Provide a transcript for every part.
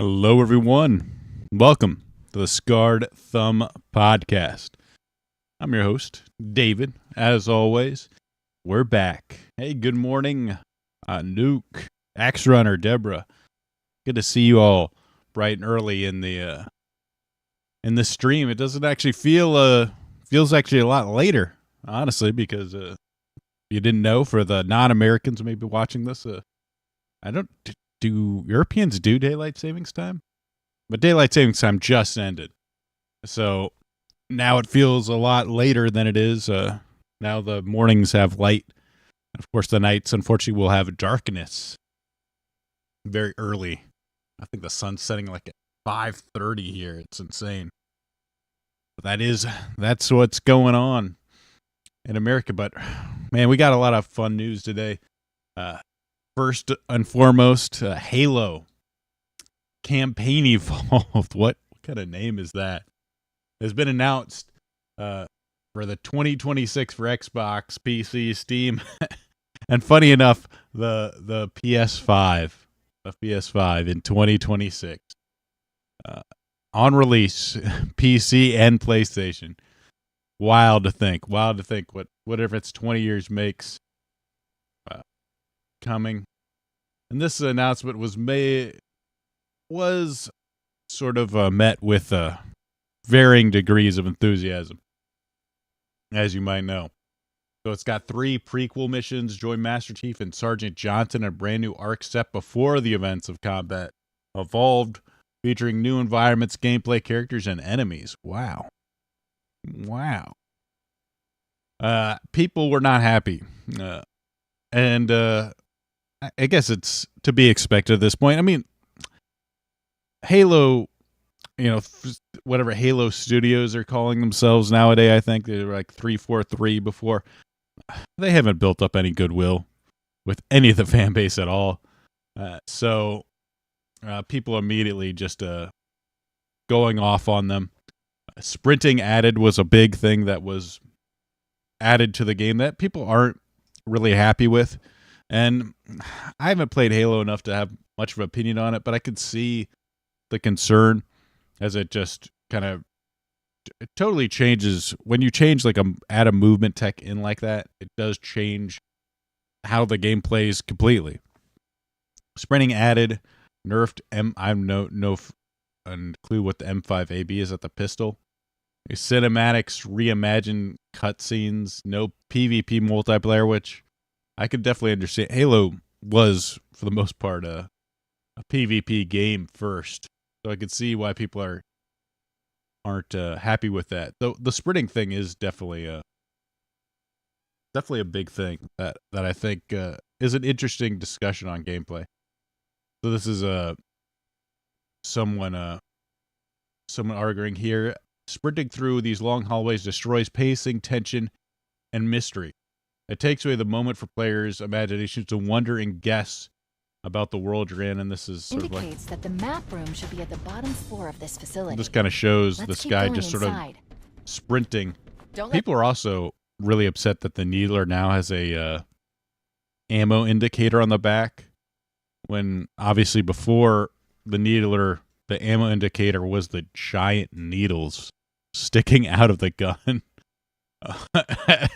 Hello, everyone. Welcome to the Scarred Thumb Podcast. I'm your host, David. As always, we're back. Hey, good morning, Nuke, Axe Runner, Deborah. Good to see you all bright and early in the stream. It doesn't actually feels actually a lot later, honestly, because you didn't know, for the non-Americans maybe watching this, I don't. Do Europeans do daylight savings time? But daylight savings time just ended. So now it feels a lot later than it is. Now the mornings have light. And of course, the nights, unfortunately, will have darkness very early. I think the sun's setting like at 5:30 here. It's insane. But that's what's going on in America. But, man, we got a lot of fun news today. First and foremost, Halo campaign evolved. What kind of name is that? Has been announced for the 2026 for Xbox, PC, Steam, and funny enough, the PS5 in 2026 on release, PC and PlayStation. Wild to think. Whatever its 20 years makes. Coming, and this announcement was sort of met with varying degrees of enthusiasm, as you might know. So it's got 3 prequel missions: join Master Chief and Sergeant Johnson in a brand new arc set before the events of Combat Evolved, featuring new environments, gameplay, characters, and enemies. Wow. People were not happy, and I guess it's to be expected at this point. I mean, Halo, whatever Halo Studios are calling themselves nowadays, I think they're like 343 before. They haven't built up any goodwill with any of the fan base at all. So people immediately just going off on them. Sprinting added was a big thing that was added to the game that people aren't really happy with. And I haven't played Halo enough to have much of an opinion on it, but I could see the concern, as it just kind of it totally changes. When you change, add a movement tech in like that, it does change how the game plays completely. Sprinting added, nerfed I have no clue what the M5AB is at the pistol. Cinematics, reimagined cutscenes, no PvP multiplayer, which I could definitely understand. Halo was, for the most part, a PvP game first, so I could see why people aren't happy with that. Though the sprinting thing is definitely a big thing that I think is an interesting discussion on gameplay. So this is someone arguing here: sprinting through these long hallways destroys pacing, tension, and mystery. It takes away the moment for players' imagination to wonder and guess about the world you're in, and this is sort indicates that the map room should be at the bottom floor of this facility. This kind of shows this guy just sort of sprinting. People are also really upset that the Needler now has a ammo indicator on the back, when obviously before the Needler, the ammo indicator was the giant needles sticking out of the gun.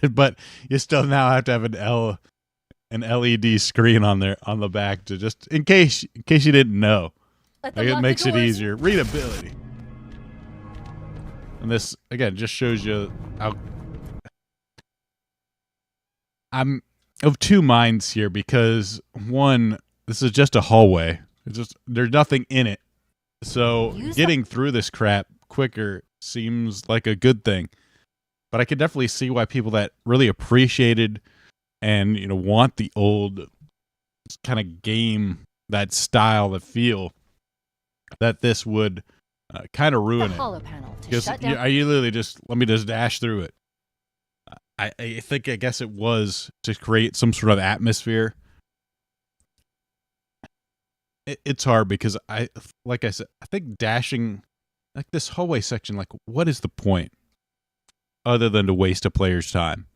But you still now have to have an LED screen on the back to just in case you didn't know. It makes it easier. Readability. And this again just shows you how I'm of two minds here, because one, this is just a hallway. There's nothing in it. So getting through this crap quicker seems like a good thing. But I could definitely see why people that really appreciated and want the old kind of game, that style, that feel, that this would kind of ruin it. Because you literally just let me just dash through it. I think I guess it was to create some sort of atmosphere. It's hard because like I said, I think dashing like this hallway section, like what is the point? Other than to waste a player's time.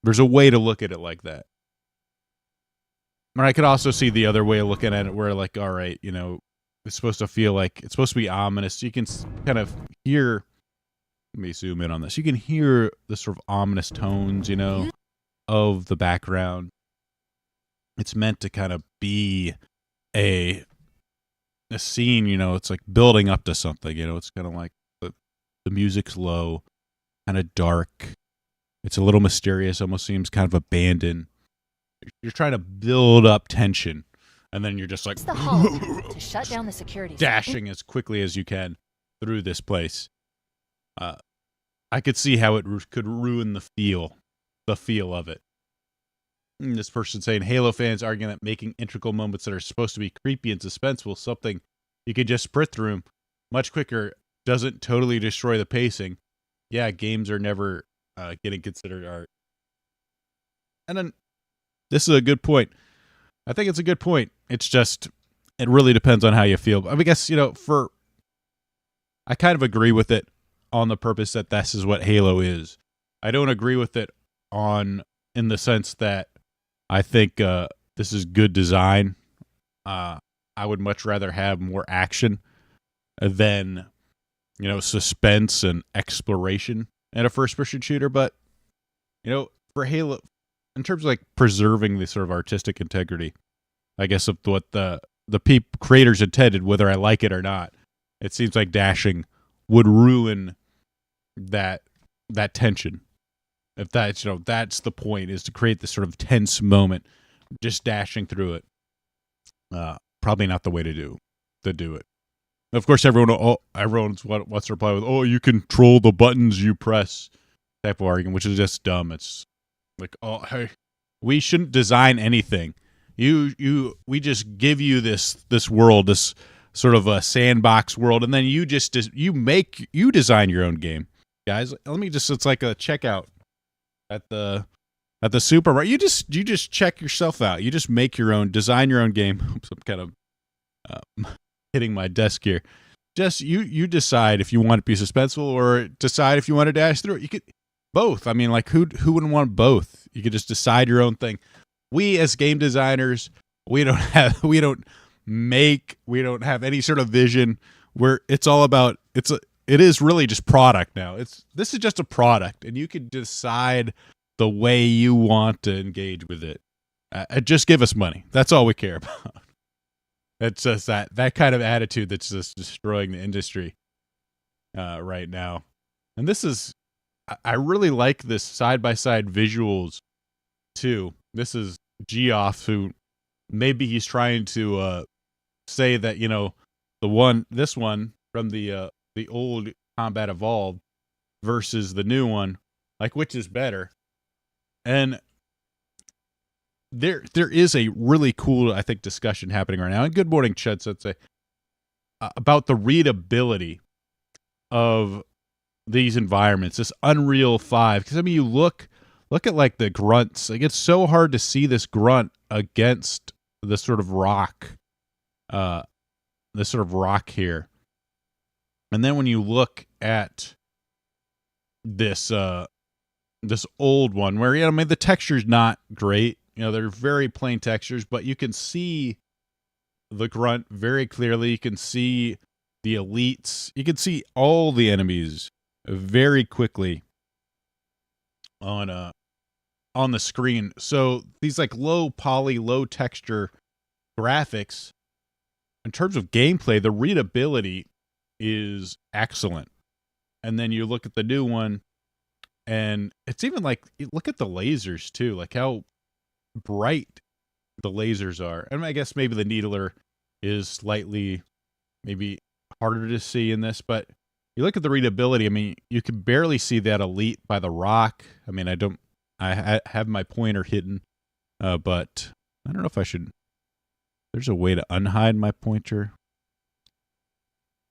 There's a way to look at it like that. Or I could also see the other way of looking at it where, like, all right, it's supposed to feel like it's supposed to be ominous. You can kind of hear. Let me zoom in on this. You can hear the sort of ominous tones, of the background. It's meant to kind of be a scene, it's like building up to something, it's kind of like the music's low, kind of dark. It's a little mysterious, almost seems kind of abandoned. You're trying to build up tension, and then you're just like It's the halt to shut down the security. dashing as quickly as you can through this place. I could see how it could ruin the feel of it. And this person saying Halo fans arguing that making integral moments that are supposed to be creepy and suspenseful something you could just sprint through much quicker doesn't totally destroy the pacing. Yeah, games are never getting considered art. And then this is a good point. I think it's a good point. It's just it really depends on how you feel. I guess I kind of agree with it on the purpose that this is what Halo is. I don't agree with it in the sense that I think this is good design. I would much rather have more action than suspense and exploration in a first-person shooter. But for Halo, in terms of like preserving the sort of artistic integrity, I guess of what the creators intended, whether I like it or not, it seems like dashing would ruin that tension. If that's that's the point, is to create this sort of tense moment, just dashing through it. Probably not the way to do it. Of course, everyone's wants to reply with, "Oh, you control the buttons you press," type of argument, which is just dumb. It's like, oh, hey, we shouldn't design anything. We just give you this world, this sort of a sandbox world, and then you design your own game, guys. It's like a checkout at the supermarket. You just check yourself out. You just design your own game. Oops, I'm kind of hitting my desk here. Just you decide if you want to be suspenseful or decide if you want to dash through it. You could both. I mean, like who wouldn't want both? You could just decide your own thing. We as game designers, we don't have any sort of vision where it's all about it is really just product now. This is just a product, and you can decide the way you want to engage with it. Just give us money. That's all we care about. It's just that kind of attitude that's just destroying the industry right now. And I really like this side-by-side visuals too. This is Geoff, who maybe he's trying to say that this one from the old Combat Evolved versus the new one, like which is better. And there is a really cool, I think, discussion happening right now. And good morning, Chud Sensei, about the readability of these environments, this Unreal 5. Because I mean, you look at like the grunts. Like it's so hard to see this grunt against the sort of rock, here. And then when you look at this old one, where the texture's not great. They're very plain textures, but you can see the grunt very clearly. You can see the elites. You can see all the enemies very quickly on the screen. So these like low poly, low texture graphics, in terms of gameplay, the readability is excellent. And then you look at the new one, and it's even like, look at the lasers too, like how bright the lasers are. And I guess maybe the needler is slightly maybe harder to see in this, but you look at the readability. I mean, you can barely see that elite by the rock. I mean, I have my pointer hidden, but I don't know if I should. There's a way to unhide my pointer.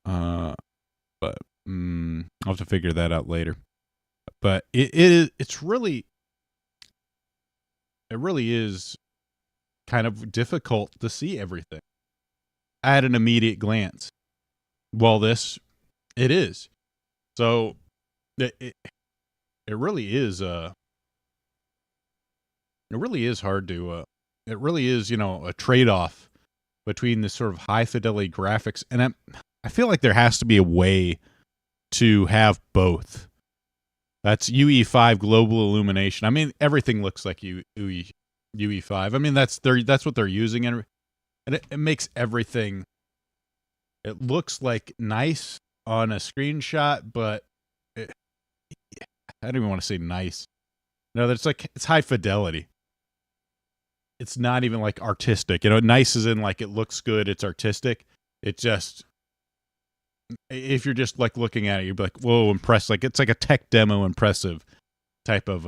But I'll have to figure that out later. But it really is kind of difficult to see everything at an immediate glance. Well, it is. So it really is it really is hard to it really is, a trade-off between this sort of high fidelity graphics, and I feel like there has to be a way to have both. That's UE5 global illumination. I mean, everything looks like UE5. I mean, that's what they're using, and it makes everything. It looks like nice on a screenshot, but I don't even want to say nice. No, it's high fidelity. It's not even like artistic. Nice is in like it looks good, it's artistic. It just, if you're just like looking at it, you'd be like, whoa, impressed. Like it's like a tech demo impressive type of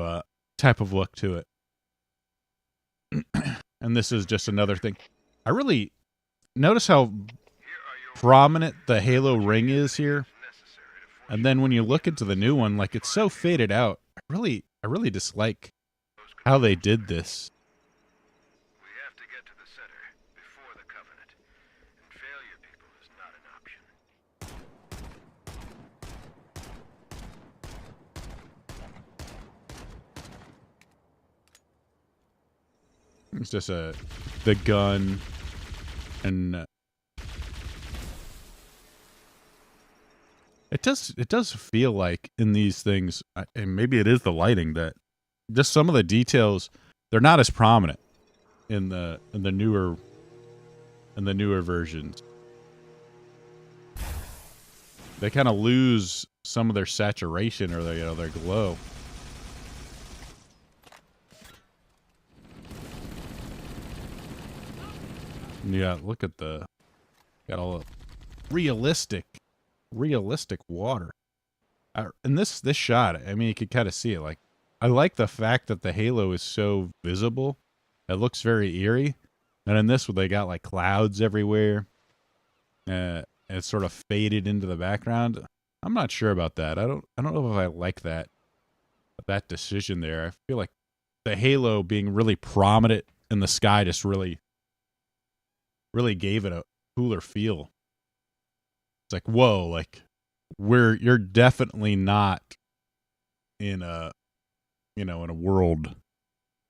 look to it. And this is just another thing. I really notice how prominent the Halo ring is here. And then when you look into the new one, like it's so faded out. I really dislike how they did this. We have to get to the center before the Covenant. And failure, people, is not an option. It's just the gun and it does feel like in these things, and maybe it is the lighting, that just some of the details, they're not as prominent in the newer versions. They kind of lose some of their saturation or their glow. Yeah, look at got all the realistic water. And this shot, I mean, you could kind of see it. Like, I like the fact that the halo is so visible. It looks very eerie. And in this one, they got like clouds everywhere. It's sort of faded into the background. I'm not sure about that. I don't know if I like that decision there. I feel like the halo being really prominent in the sky just really gave it a cooler feel. It's like, whoa, like you're definitely not in a world,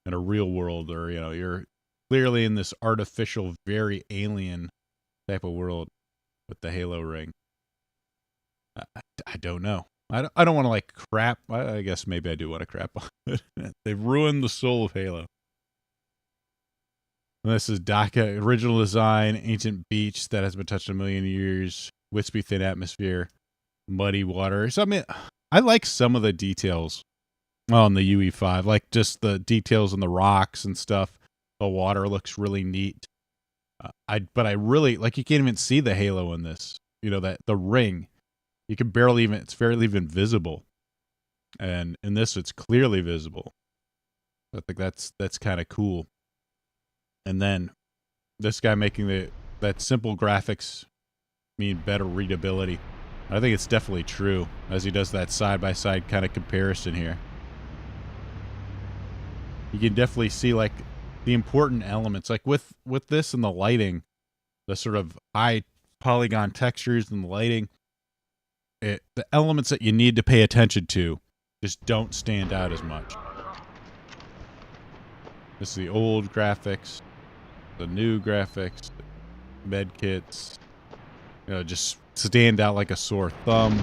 in a real world, or you're clearly in this artificial, very alien type of world with the halo ring. I don't know. I don't want to like crap. I guess maybe I do want to crap on it. They've ruined the soul of Halo. And this is Dhaka, original design, ancient beach that has been touched in a million years, wispy thin atmosphere, muddy water. So I mean, I like some of the details on the UE5, like just the details on the rocks and stuff. The water looks really neat. But I really like, you can't even see the halo in this. That the ring, you can it's barely even visible. And in this, it's clearly visible. I think that's kind of cool. And then this guy making that simple graphics mean better readability. I think it's definitely true as he does that side-by-side kind of comparison here. You can definitely see like the important elements, like with this and the lighting, the sort of high polygon textures and the lighting, the elements that you need to pay attention to just don't stand out as much. This is the old graphics, the new graphics, med kits, just stand out like a sore thumb.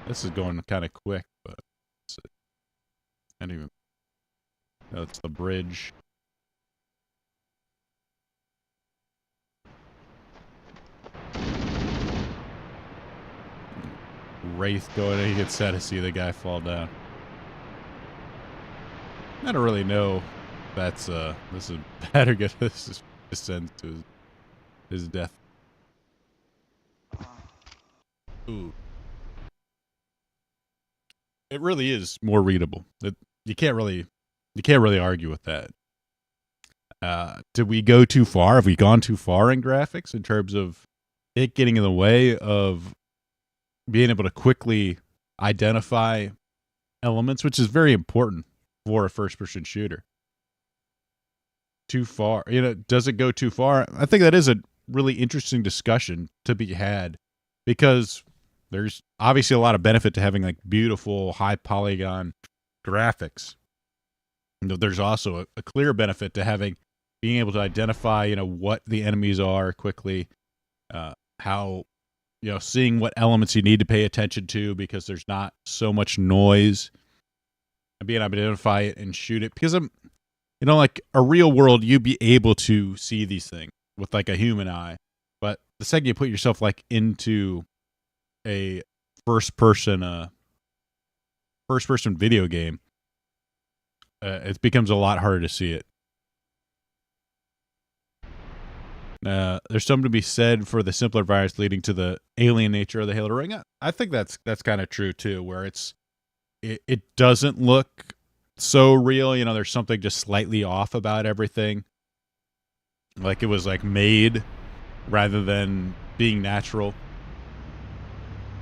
This is going kind of quick, but I don't even. No, it's the bridge. Wraith going in, you get sad to see the guy fall down. I don't really know if that's this is bad or good. This is descend to his death. Ooh. It really is more readable. You can't really argue with that. Did we go too far? Have we gone too far in graphics in terms of it getting in the way of being able to quickly identify elements, which is very important for a first-person shooter? Too far, does it go too far? I think that is a really interesting discussion to be had, because there's obviously a lot of benefit to having like beautiful high polygon graphics. There's also a clear benefit to having being able to identify, what the enemies are quickly, how, seeing what elements you need to pay attention to because there's not so much noise, and being able to identify it and shoot it. Because like a real world, you'd be able to see these things with like a human eye, but the second you put yourself like into a first person video game, it becomes a lot harder to see it. There's something to be said for the simpler environments leading to the alien nature of the Halo ring. I think that's kind of true too, where it doesn't look so real. There's something just slightly off about everything, like it was like made rather than being natural.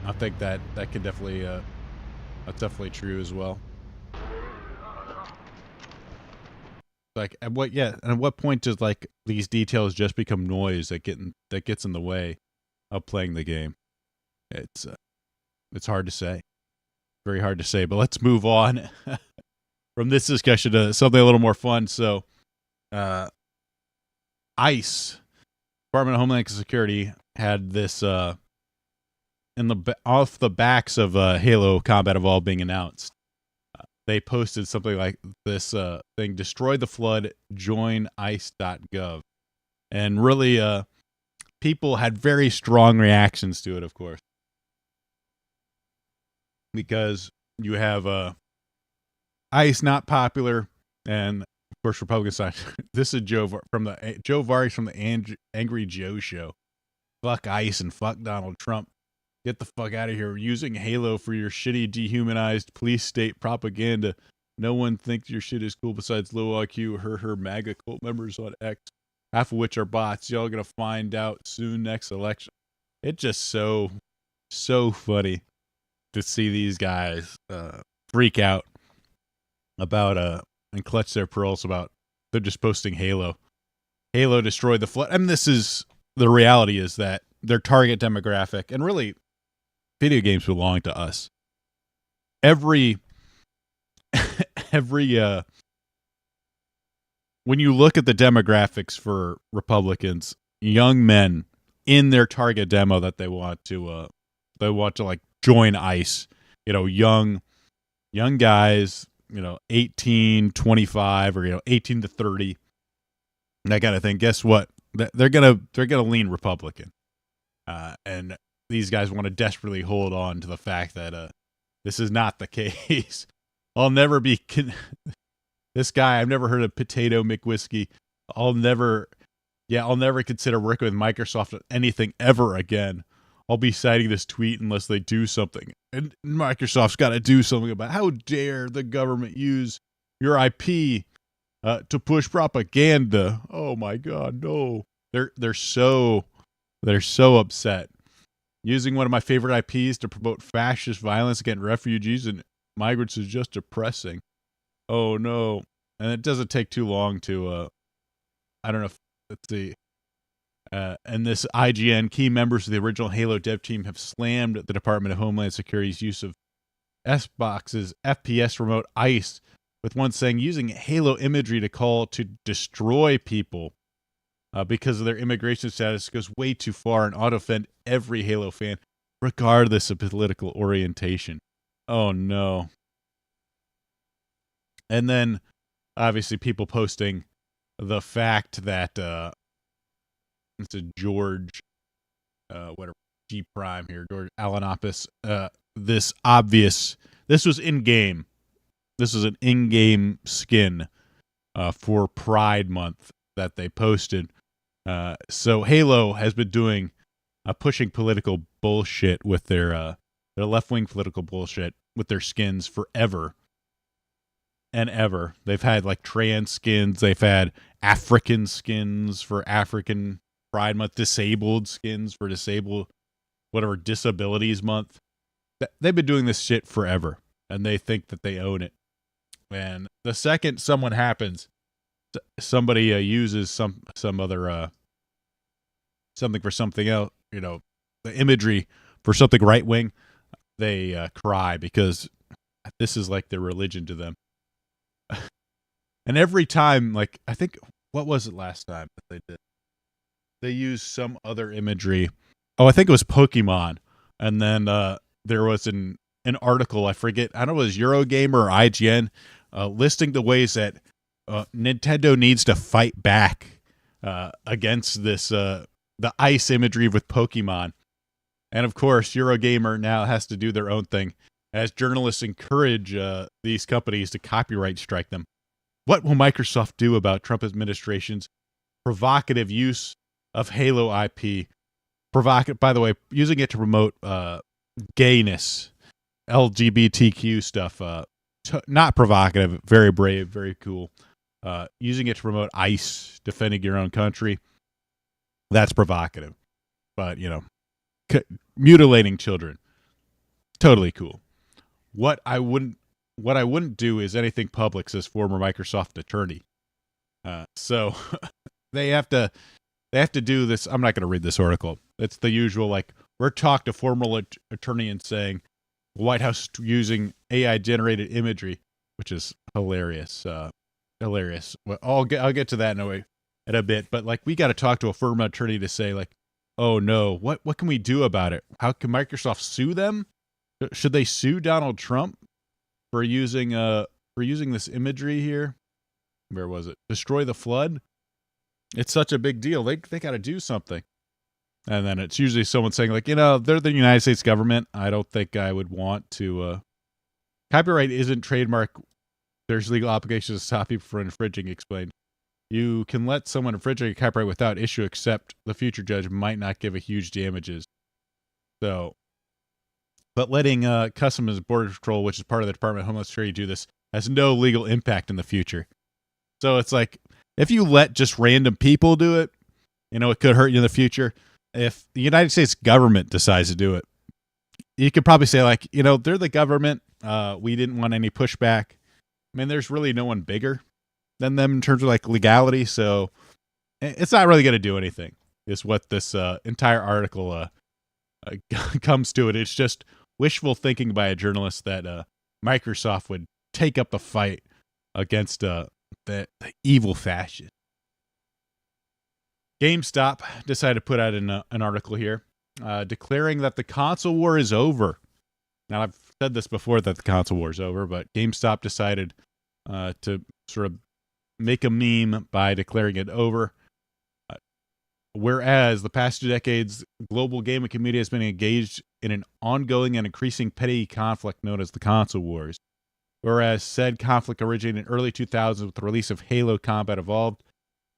I think that can definitely that's definitely true as well. Like at what point does like these details just become noise that gets in the way of playing the game? It's hard to say, very hard to say. But let's move on from this discussion to something a little more fun. So, ICE, Department of Homeland Security, had this off the backs of Halo Combat Evolved being announced. They posted something like this thing: destroy the flood, join ice.gov. And really, people had very strong reactions to it, of course. Because you have ICE not popular, and of course Republican side. This is Joe Vargas from the Angry Joe show. Fuck ICE and fuck Donald Trump. Get the fuck out of here. Using Halo for your shitty, dehumanized police state propaganda. No one thinks your shit is cool besides low IQ, her MAGA cult members on X, half of which are bots. Y'all gonna find out soon next election. It's just so funny to see these guys freak out about and clutch their pearls about they're just posting Halo. Halo destroyed the flood. I mean, the reality is that their target demographic, and really video games belong to us. Every when you look at the demographics for Republicans, young men in their target demo that they want to like join ICE, young guys, 18, 25, or 18 to 30, that kind of thing. Guess what? They're gonna lean Republican, and these guys want to desperately hold on to the fact that this is not the case. I'll never be this guy. I've never heard of Potato McWhiskey. I'll never consider working with Microsoft on anything ever again. I'll be citing this tweet unless they do something. And Microsoft's got to do something about how dare the government use your IP to push propaganda. Oh my God, no! They're so upset. Using one of my favorite IPs to promote fascist violence against refugees and migrants is just depressing. Oh no! And it doesn't take too long to I don't know. Let's see. And this IGN, key members of the original Halo dev team have slammed the Department of Homeland Security's use of Xbox's FPS remote ICE, with one saying using Halo imagery to call to destroy people because of their immigration status goes way too far and ought to offend every Halo fan, regardless of political orientation. Oh no. And then, obviously, people posting the fact that it's a George, whatever, G Prime here, George Alanopoulos. This was in-game. This was an in-game skin for Pride Month that they posted. So Halo has been doing pushing political bullshit with their left-wing political bullshit with their skins forever and ever. They've had like trans skins. They've had African skins for African Pride Month, disabled skins for disabilities month. They've been doing this shit forever, and they think that they own it. And the second someone happens, somebody uses some other something for something else, the imagery for something right wing, they cry because this is like their religion to them. And every time, like, I think what was it last time that they did? They used some other imagery. Oh, I think it was Pokemon. And then there was an article, I forget, I don't know if it was Eurogamer or IGN, listing the ways that Nintendo needs to fight back against this the ice imagery with Pokemon. And of course, Eurogamer now has to do their own thing as journalists encourage these companies to copyright strike them. What will Microsoft do about Trump administration's provocative use of Halo IP? Provocative, by the way, using it to promote gayness, LGBTQ stuff. Not provocative, very brave, very cool. Using it to promote ICE, defending your own country. That's provocative. But, mutilating children, totally cool. What I wouldn't do is anything public, says former Microsoft attorney. So they have to do this. I'm not going to read this article. It's the usual, like, we're talking to former attorney and saying the White House using AI generated imagery, which is hilarious. Hilarious. Well, I'll get to that in a bit. But like, we got to talk to a former attorney to say, like, oh no, what can we do about it? How can Microsoft sue them? Should they sue Donald Trump for using this imagery here? Where was it? Destroy the flood? It's such a big deal. They got to do something. And then it's usually someone saying, like, they're the United States government. I don't think I would want to. Copyright isn't trademark. There's legal obligations to stop people from infringing, explained. You can let someone infringe a copyright without issue, except the future judge might not give a huge damages. So, but letting Customs and Border Patrol, which is part of the Department of Homeland Security, do this has no legal impact in the future. So it's like, if you let just random people do it, it could hurt you in the future. If the United States government decides to do it, you could probably say, like, they're the government. We didn't want any pushback. I mean, there's really no one bigger than them in terms of like legality. So it's not really going to do anything, is what this entire article comes to it. It's just wishful thinking by a journalist that Microsoft would take up the fight against the evil fascists. GameStop decided to put out an article here declaring that the console war is over. Now, I've said this before that the console war is over, but GameStop decided to sort of make a meme by declaring it over. Whereas the past 2 decades, global gaming community has been engaged in an ongoing and increasing petty conflict known as the console wars. Whereas said conflict originated in early 2000s with the release of Halo Combat Evolved,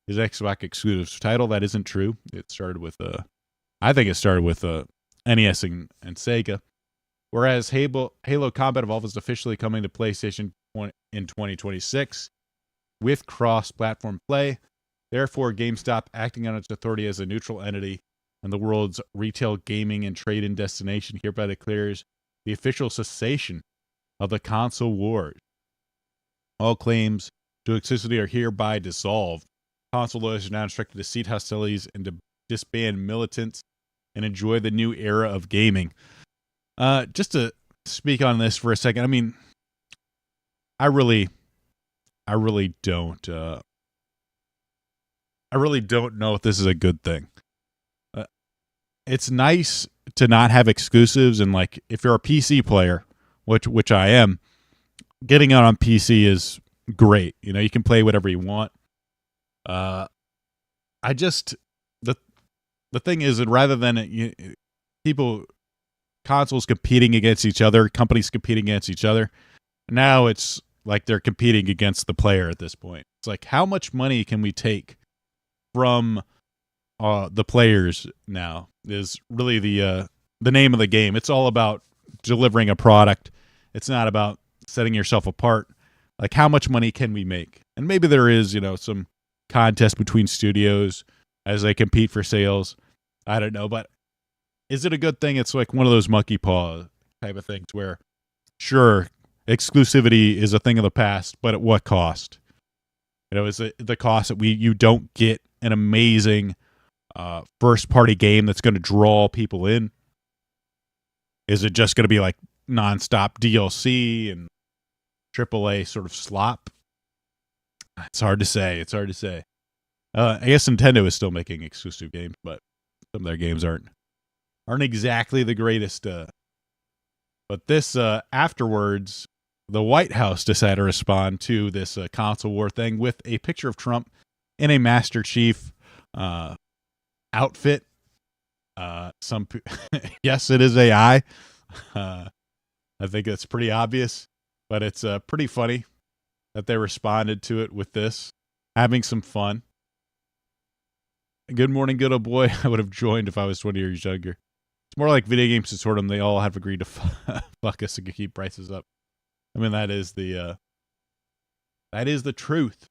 his Xbox exclusive title. That isn't true. It started with I think it started with NES and Sega. Whereas Halo Combat Evolved is officially coming to PlayStation in 2026 with cross-platform play. Therefore, GameStop, acting on its authority as a neutral entity and the world's retail gaming and trade-in destination, hereby declares the official cessation of the console wars. All claims to toxicity are hereby dissolved. Console lawyers are now instructed to cease hostilities and to disband militants and enjoy the new era of gaming. Just to speak on this for a second, I mean, I really don't know if this is a good thing. It's nice to not have exclusives, and like, if you're a PC player, which I am, getting out on PC is great. You can play whatever you want. The thing is that rather than consoles competing against each other, companies competing against each other, now it's like they're competing against the player at this point. It's like, how much money can we take from the players now is really the name of the game. It's all about delivering a product. It's not about setting yourself apart. Like, how much money can we make? And maybe there is, some contest between studios as they compete for sales. I don't know, but is it a good thing? It's like one of those monkey paw type of things where, sure, exclusivity is a thing of the past, but at what cost? Is it the cost that you don't get an amazing first-party game that's going to draw people in? Is it just going to be like nonstop DLC and AAA sort of slop? It's hard to say. I guess Nintendo is still making exclusive games, but some of their games aren't exactly the greatest. But this afterwards, the White House decided to respond to this console war thing with a picture of Trump in a Master Chief outfit. Yes, it is AI. I think that's pretty obvious, but it's pretty funny that they responded to it with this, having some fun. Good morning, good old boy. I would have joined if I was 20 years younger. It's more like video games consortium. They all have agreed to fuck us and keep prices up. I mean, that is the truth.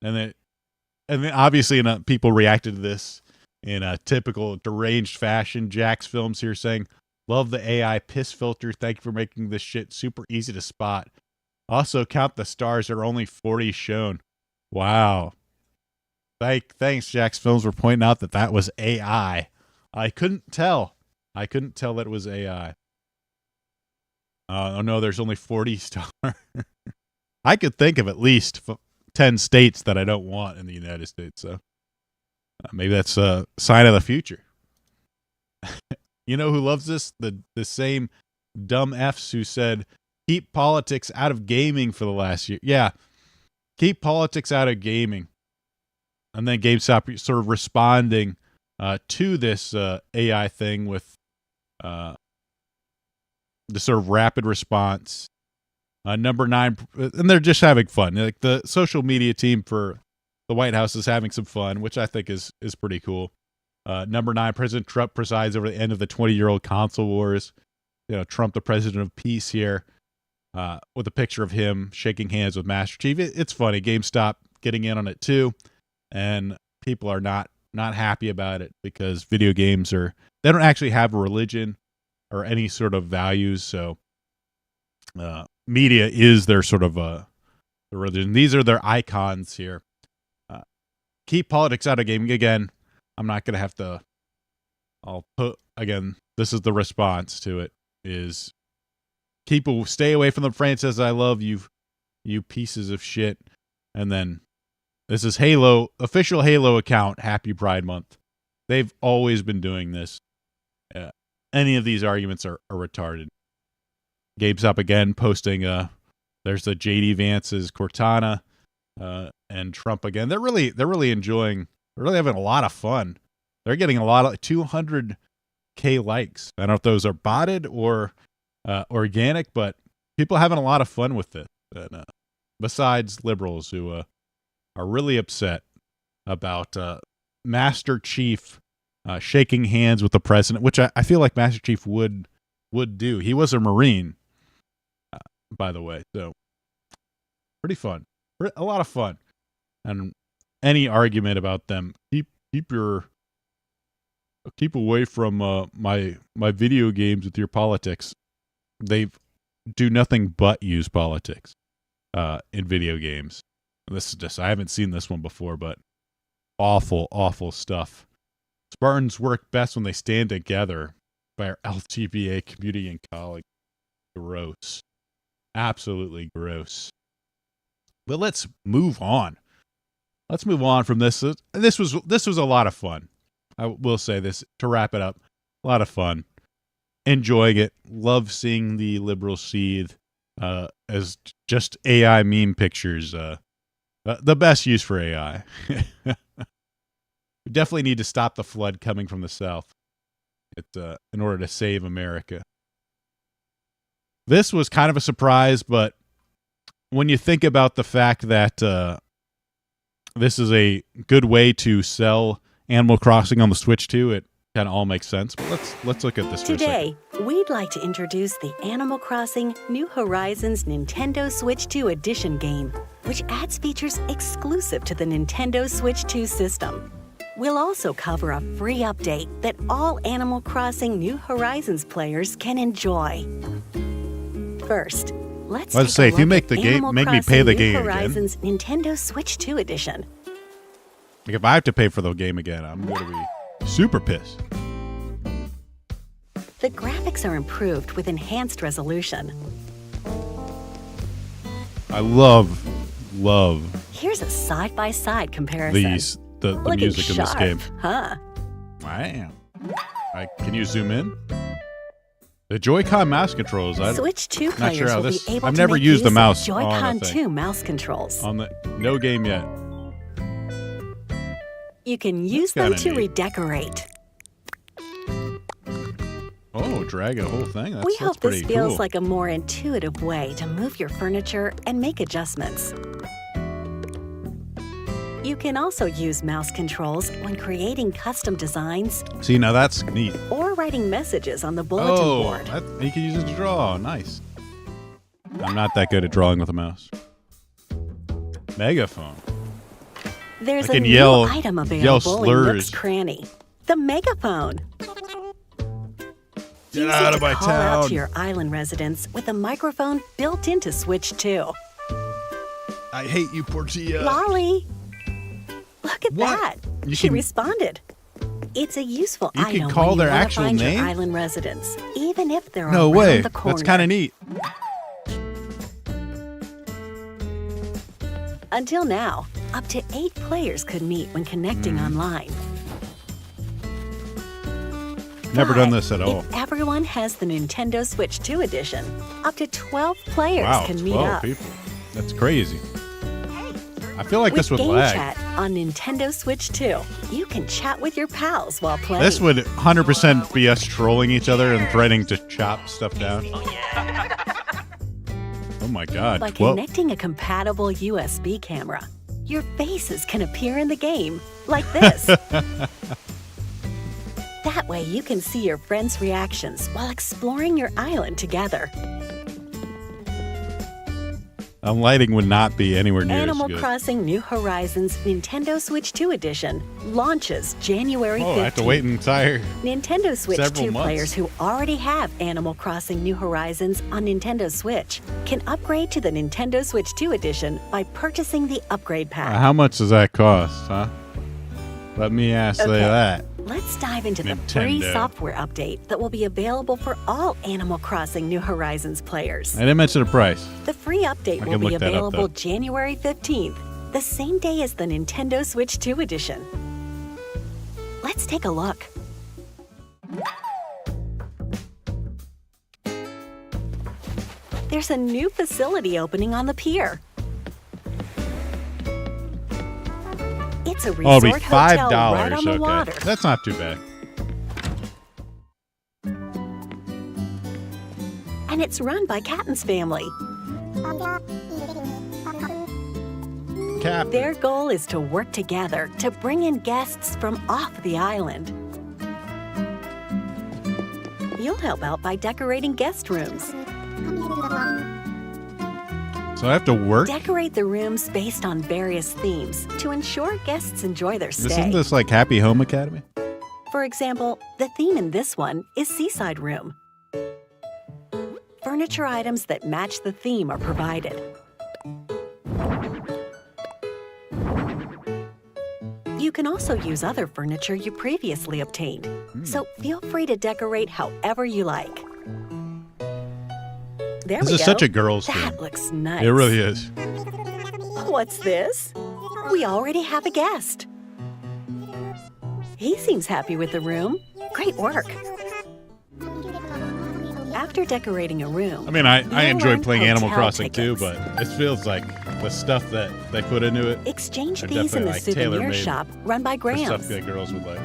And then obviously, people reacted to this in a typical deranged fashion. Jack's Films here saying, "Love the AI piss filter. Thank you for making this shit super easy to spot. Also, count the stars. There are only 40 shown." Wow. Thanks, Jack's Films, for pointing out that was AI. I couldn't tell. That it was AI. Oh no, there's only 40 stars. I could think of at least 10 states that I don't want in the United States. So maybe that's a sign of the future. You know who loves this? The same dumb Fs who said, keep politics out of gaming for the last year. Yeah, keep politics out of gaming. And then GameStop sort of responding to this AI thing with the sort of rapid response. Number 9, and they're just having fun. Like the social media team for the White House is having some fun, which I think is pretty cool. Number 9, President Trump presides over the end of the 20-year-old console wars. You know, Trump, the president of peace here, with a picture of him shaking hands with Master Chief. It's funny. GameStop getting in on it too, and people are not happy about it because video games they don't actually have a religion or any sort of values. So media is their sort of the religion. These are their icons here. Keep politics out of gaming. Again, I'm not going to have to, I'll put, again, this is the response to it, is stay away from the franchise I love, you pieces of shit. And then this is Halo, official Halo account, Happy Pride Month. They've always been doing this. Any of these arguments are retarded. GameStop again posting, there's the JD Vance's Cortana, and Trump again. They're really enjoying, they're really having a lot of fun. They're getting a lot of 200K likes. I don't know if those are botted or organic, but people are having a lot of fun with this. And, besides liberals who are really upset about Master Chief shaking hands with the president, which I feel like Master Chief would do. He was a Marine, by the way, so pretty fun, a lot of fun. And any argument about them, keep away from my video games with your politics. They do nothing but use politics in video games. This is just, I haven't seen this one before, but awful stuff. Spartans work best when they stand together by our LGBA community and colleagues. Gross. Absolutely gross. But let's move on. Let's move on from this. This was a lot of fun. I will say this to wrap it up. A lot of fun. Enjoying it. Love seeing the liberal seethe as just AI meme pictures. The best use for AI. We definitely need to stop the flood coming from the south. In order to save America. This was kind of a surprise, but when you think about the fact that this is a good way to sell Animal Crossing on the Switch too, it kind of all makes sense. But let's look at this for a second. Today, we'd like to introduce the Animal Crossing New Horizons Nintendo Switch 2 Edition game, which adds features exclusive to the Nintendo Switch 2 system. We'll also cover a free update that all Animal Crossing New Horizons players can enjoy. First, let's take a if you look make at the game, Animal make me Crossing pay the New game Horizons Nintendo Switch 2 Edition. Like if I have to pay for the game again, I'm going to be super pissed. The graphics are improved with enhanced resolution. I love Here's a side-by-side comparison. The Looking music in this sharp, game. huh? Wow. Can you zoom in? The Joy-Con mouse controls. Switch 2 not players sure how will this. be able I've to never make used the use mouse of Joy-Con on the thing. 2 mouse controls. On the no game yet. You can use them kinda to neat. redecorate. Oh, drag a whole thing. We That's hope pretty this feels cool. like a more intuitive way to move your furniture and make adjustments. You can also use mouse controls when creating custom designs See, now that's neat. or writing messages on the bulletin Oh, board. you can use it to draw. Nice. I'm not that good at drawing with a mouse. Megaphone. There's I a can new yell item available in Nook's slurs. Cranny, the megaphone. Get Use out it of to my call out town. to your island residents with a microphone built into Switch 2. I hate you, Portia. Lolly! Look at What? that. You She can- responded. It's a useful You can item call when you their want to actual find name? your island residents, even if they're No around way. the corner. That's kind of neat. Until now, up to 8 players could meet when connecting Hmm. online. Never But done this at all. If everyone has the Nintendo Switch 2 edition, up to 12 players Wow, can meet 12 up. people. That's crazy. I feel like With this would Game lag. Chat on Nintendo Switch 2, you can chat with your pals while playing. This would 100% be us trolling each other and threatening to chop stuff down. Oh my god. By Well, connecting a compatible USB camera, your faces can appear in the game like this. That way you can see your friends' reactions while exploring your island together. lighting would not be anywhere near Animal as good. Crossing New Horizons Nintendo Switch 2 Edition launches January 15th. Oh, I have to wait an entire... Nintendo Switch several 2 months. players who already have Animal Crossing New Horizons on Nintendo Switch can upgrade to the Nintendo Switch 2 Edition by purchasing the upgrade pack. How much does that cost, huh? Let me ask Okay. that. Let's dive into the free Nintendo. software update that will be available for all Animal Crossing New Horizons players. I didn't mention the price. The free update I will can be look that up, available though. January 15th, the same day as the Nintendo Switch 2 edition. Let's take a look. There's a new facility opening on the pier. It's a Oh, it'll be resort hotel $5. right on the Okay. water. That's not too bad. And it's run by Catton's family. Captain. Their goal is to work together to bring in guests from off the island. You'll help out by decorating guest rooms. So I have to work? Decorate the rooms based on various themes to ensure guests enjoy their stay. Isn't this like Happy Home Academy? For example, the theme in this one is Seaside Room. Furniture items that match the theme are provided. You can also use other furniture you previously obtained, so feel free to decorate however you like. There This we is go. such a girl's That game. looks nice. It really is. What's this? We already have a guest. He seems happy with the room. Great work. After decorating a room, I mean, I you'll enjoy earn playing Animal hotel Crossing too, tickets. but it feels like the stuff that they put into it Exchange They're these in definitely, the like, souvenir tailor-made shop run by for stuff Grams. that girls would like.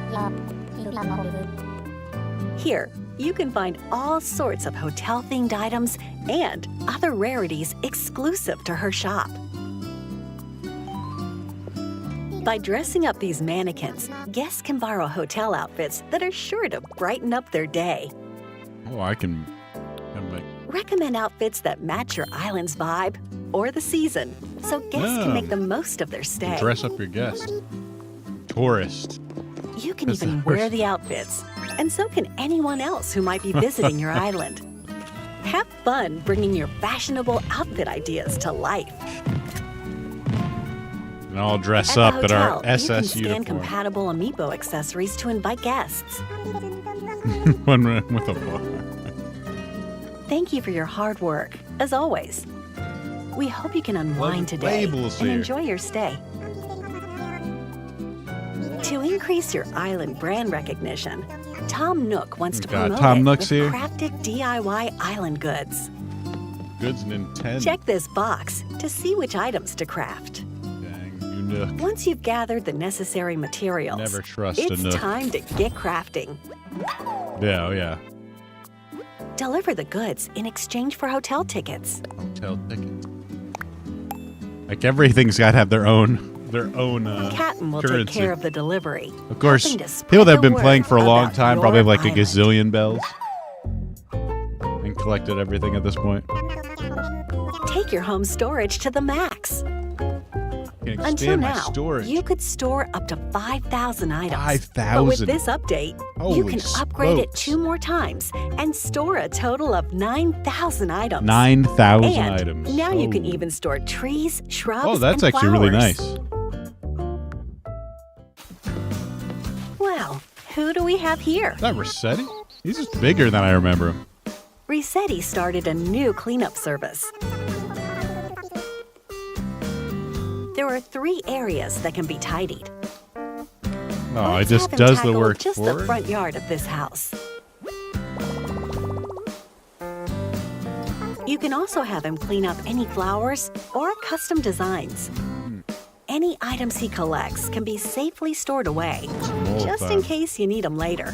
Here, you can find all sorts of hotel-themed items and other rarities exclusive to her shop. By dressing up these mannequins, guests can borrow hotel outfits that are sure to brighten up their day. Oh, I can like, Recommend outfits that match your island's vibe or the season, so guests can make the most of their stay. dress up your guest. Tourist. You can That's even the wear worst. the outfits, and so can anyone else who might be visiting your island. Have fun bringing your fashionable outfit ideas to life. And I'll dress At up the in our hotel, you can SS scan uniform. compatible amiibo accessories to invite guests. One with a bar. Thank you for your hard work, as always. We hope you can unwind today labels and here. enjoy your stay. To increase your island brand recognition, Tom Nook wants to promote Tom it Nook's with here. crafted DIY island goods. Goods Nintendo. Check this box to see which items to craft. Dang, you Nook. Once you've gathered the necessary materials, Never trust a it's Nook. time to get crafting. Yeah, oh yeah. Deliver the goods in exchange for hotel tickets. Hotel tickets. Like everything's got to have their own Captain will currency. take care of the delivery. Of course, helping to spread people that have the been playing word for a long about time your probably have like a island. gazillion bells and collected everything at this point. Take your home storage to the max. Can Until expand my now, storage. you could store up to 5,000 items. 5,000? But with this update, you Holy can upgrade it smokes. 2 more times and store a total of 9,000 items. 9,000 and items. now you can Oh. even store trees, shrubs, Oh, that's and actually really flowers. nice. Well, who do we have here? Is that Rossetti? He's just bigger than I remember him. Rossetti started a new cleanup service. There are 3 areas that can be tidied. Oh, Let's it just have him does the tackle work just for the it? front yard of this house. You can also have him clean up any flowers or custom designs. Any items he collects can be safely stored away, Mold just farm. in case you need them later.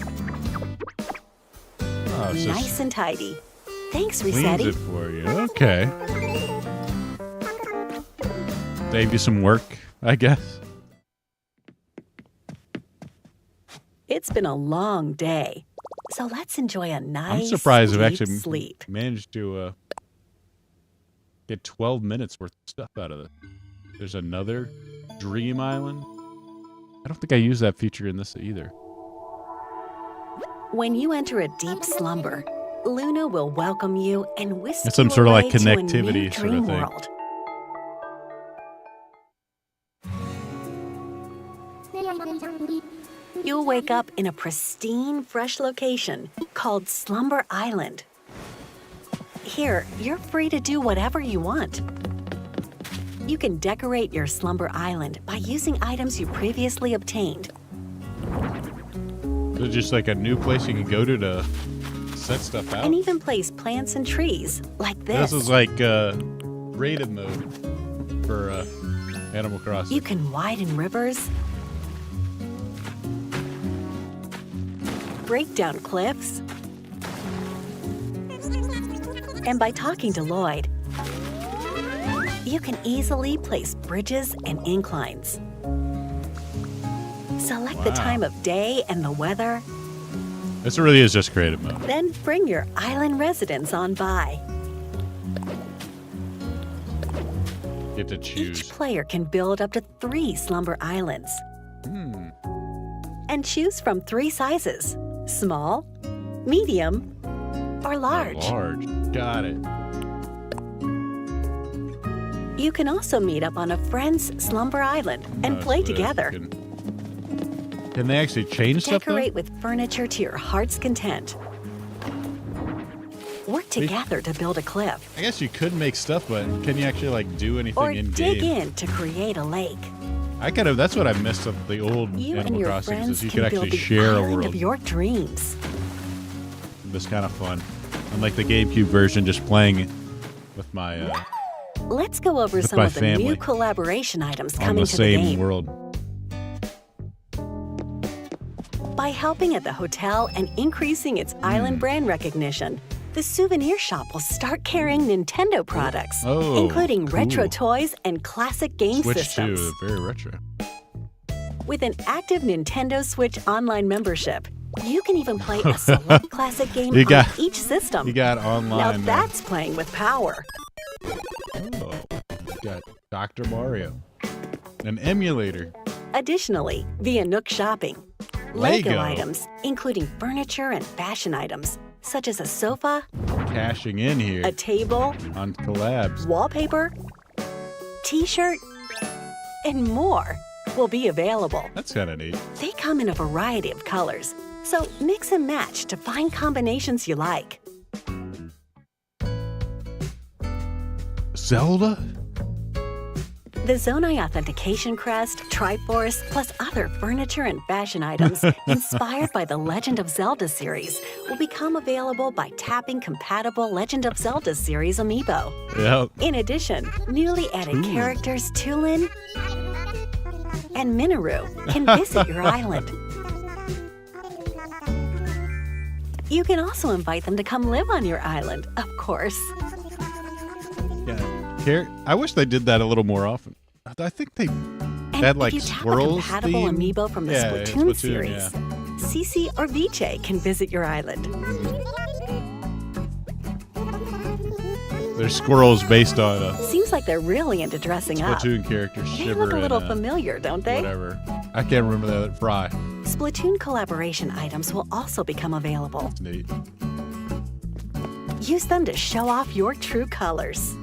Oh, it's Nice just and tidy. Thanks, cleans Rossetti. it for you. Okay. Save you some work, I guess. It's been a long day, so let's enjoy a nice I'm surprised deep I've actually sleep. managed to get 12 minutes worth of stuff out of it. There's another Dream Island. I don't think I used that feature in this either. When you enter a deep slumber, Luna will welcome you and whisk It's some you sort of, like, away to a new connectivity sort of dream thing. world. You'll wake up in a pristine, fresh location called Slumber Island. Here, you're free to do whatever you want. You can decorate your Slumber Island by using items you previously obtained. Is it just like a new place you can go to set stuff out? And even place plants and trees like This is like rated mode for Animal Crossing. You can widen rivers, break down cliffs, and by talking to Lloyd, you can easily place bridges and inclines. Select the Wow. time of day and the weather, This really is just creative mode. then bring your island residents on by. Get to choose. Each player can build up to 3 Slumber Islands and choose from 3 sizes: small, medium, or large. Large. Got it. You can also meet up on a friend's Slumber Island and Oh, play so together. Can they actually change stuff though? Decorate with furniture to your heart's content. Work together to build a cliff, I guess you could make stuff, but can you actually like do anything or in dig game? in to create a lake. That's what I missed of the old You and Animal your Crossings friends is you can could build actually the share a island world. of your dreams. It was kind of fun. Unlike the GameCube version, just playing with my Let's go over With some my of the family. new collaboration items on coming the to the same game. world. By helping at the hotel and increasing its island brand recognition, the souvenir shop will start carrying Nintendo products, Oh, including retro cool. toys and classic game Switch systems. 2, very retro. With an active Nintendo Switch online membership, you can even play a select classic game You on got- each system. You got Now online. that's playing with power. Oh, you got Dr. Mario. An emulator. Additionally, via Nook Shopping, Lego Lego. items, including furniture and fashion items, such as a sofa, Cashing in here a table, on collabs. wallpaper, t-shirt, and more will be available. That's kind of neat. They come in a variety of colors, so mix and match to find combinations you like. Zelda? The Zonai Authentication Crest, Triforce, plus other furniture and fashion items inspired by the Legend of Zelda series will become available by tapping compatible Legend of Zelda series amiibo. Yep. In addition, newly added characters Tulin and Minoru can visit your island. You can also invite them to come live on your island, of course. Yeah. I wish they did that a little more often. I think they had like if you tap squirrels. a compatible amiibo from the Splatoon series, yeah. Cece or Vijay can visit your island. There's squirrels based on Seems like they're really into dressing up. Splatoon characters. They Shiver look a little and, familiar, don't they? whatever. I can't remember that. Fry. Splatoon collaboration items will also become available. That's neat. Use them to show off your true colors.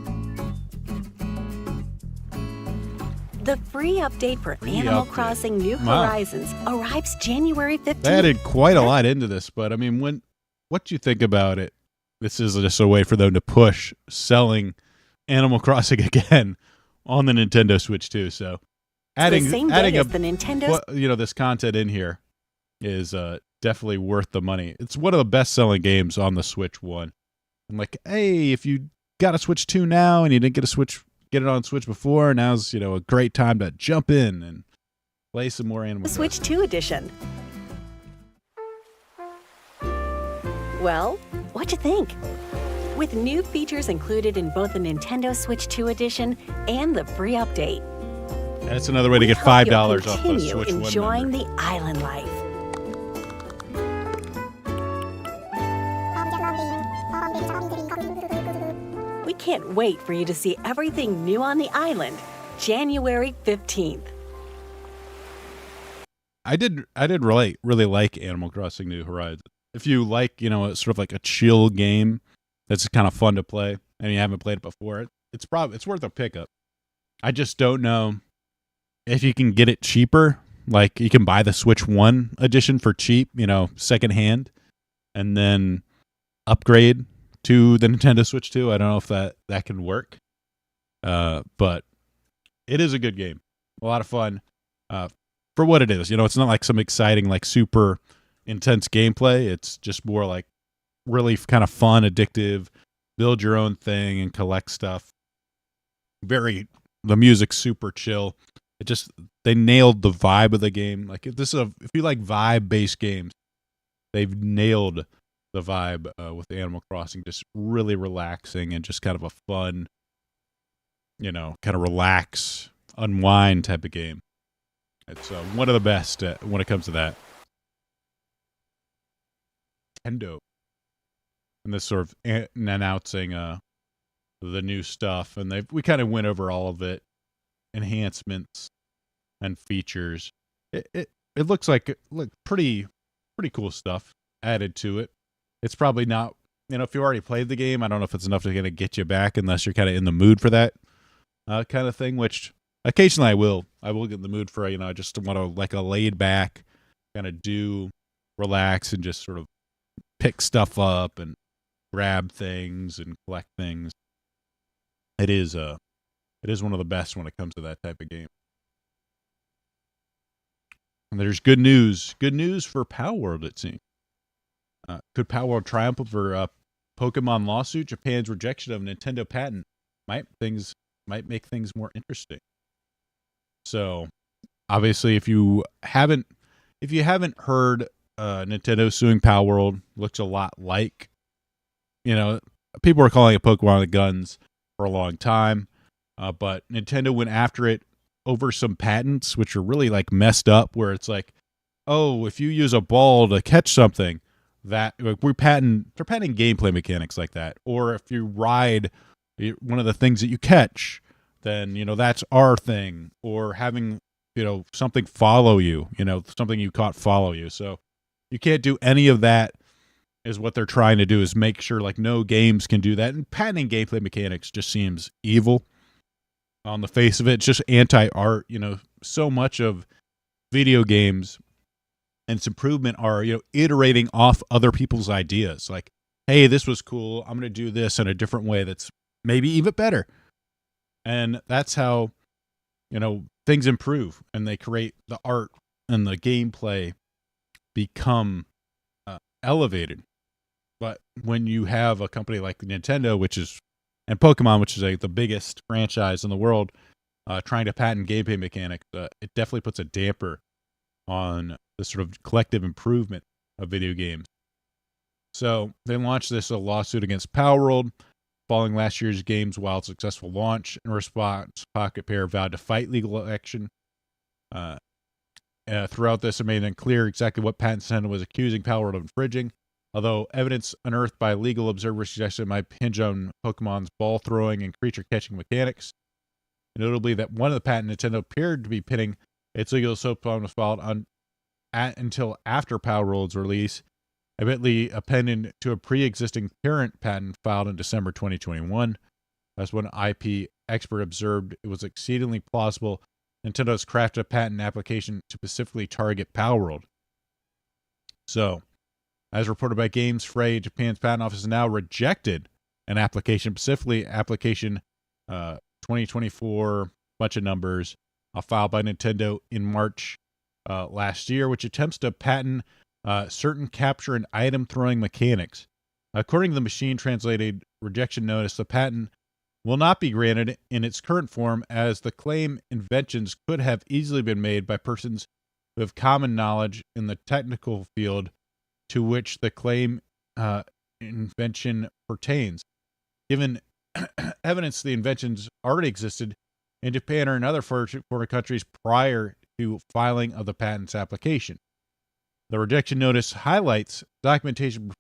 The free update for Animal update. Crossing New Wow. Horizons arrives January 15th. They added quite a lot into this, but I mean, what do you think about it? This is just a way for them to push selling Animal Crossing again on the Nintendo Switch too. So adding the same adding day a as the Nintendo this content in here is definitely worth the money. It's one of the best selling games on the Switch One. I'm like, hey, if you got a Switch 2 now and you didn't get it on Switch before, now's a great time to jump in and play some more Animal Crossing. Switch 2 edition. Well, what'd you think? With new features included in both the Nintendo Switch 2 edition and the free update. That's another way to get we hope $5 you'll off the continue Switch One enjoying member. the island life. We can't wait for you to see everything new on the island, January 15th. I did really like Animal Crossing New Horizons. If you like, it's sort of like a chill game that's kind of fun to play and you haven't played it before, it's worth a pickup. I just don't know if you can get it cheaper. Like you can buy the Switch 1 edition for cheap, secondhand, and then upgrade to the Nintendo Switch 2. I don't know if that can work. But it is a good game. A lot of fun. For what it is. It's not like some exciting, like super intense gameplay. It's just more like really kind of fun, addictive, build your own thing and collect stuff. The music's super chill. They nailed the vibe of the game. Like if you like vibe-based games, they've nailed the vibe with Animal Crossing. Just really relaxing and just kind of a fun, kind of relax, unwind type of game. It's one of the best when it comes to that. Nintendo. And this sort of announcing the new stuff. And we kind of went over all of it. Enhancements and features. It looks like pretty cool stuff added to it. It's probably not, if you already played the game, I don't know if it's enough to kind of get you back unless you're kind of in the mood for that kind of thing, which occasionally I will get in the mood for, I just want to like a laid back kind of relax and just sort of pick stuff up and grab things and collect things. It is one of the best when it comes to that type of game. And there's good news. Good news for Palworld, it seems. Could Palworld triumph over Pokemon lawsuit? Japan's rejection of Nintendo patent might make things more interesting. So, obviously, if you haven't heard, Nintendo suing Palworld looks a lot like, people were calling it Pokemon Guns for a long time, but Nintendo went after it over some patents, which are really like messed up. Where it's like, oh, if you use a ball to catch something, that they're patenting gameplay mechanics like that. Or if you ride one of the things that you catch, then that's our thing. Or having something follow you, something you caught follow you. So you can't do any of that. Is what they're trying to do, is make sure like no games can do that. And patenting gameplay mechanics just seems evil on the face of it. It's just anti-art. So much of video games and its improvement are, iterating off other people's ideas. Like, hey, this was cool. I'm going to do this in a different way that's maybe even better. And that's how, things improve and they create the art and the gameplay become elevated. But when you have a company like Nintendo, and Pokemon, which is the biggest franchise in the world, trying to patent gameplay mechanics, it definitely puts a damper on the sort of collective improvement of video games. So they launched this lawsuit against Palworld following last year's game's wild successful launch. In response, Pocket Pair vowed to fight legal action. Throughout this, it made unclear exactly what patent Nintendo was accusing Palworld of infringing, although evidence unearthed by legal observers suggested it might hinge on Pokemon's ball throwing and creature catching mechanics. Notably, that one of the patents Nintendo appeared to be pinning its legal soap was filed until after Palworld's release, evidently appended to a pre-existing parent patent filed in December 2021. As one IP expert observed, it was exceedingly plausible Nintendo's crafted a patent application to specifically target Palworld. So, as reported by Games Fray, Japan's patent office has now rejected an application, specifically application 2024, bunch of numbers, filed by Nintendo in March last year, which attempts to patent certain capture and item throwing mechanics. According to the machine-translated rejection notice, the patent will not be granted in its current form, as the claim inventions could have easily been made by persons who have common knowledge in the technical field to which the claim invention pertains. Given evidence the inventions already existed in Japan or in other foreign countries prior to filing of the patent's application. The rejection notice highlights documentation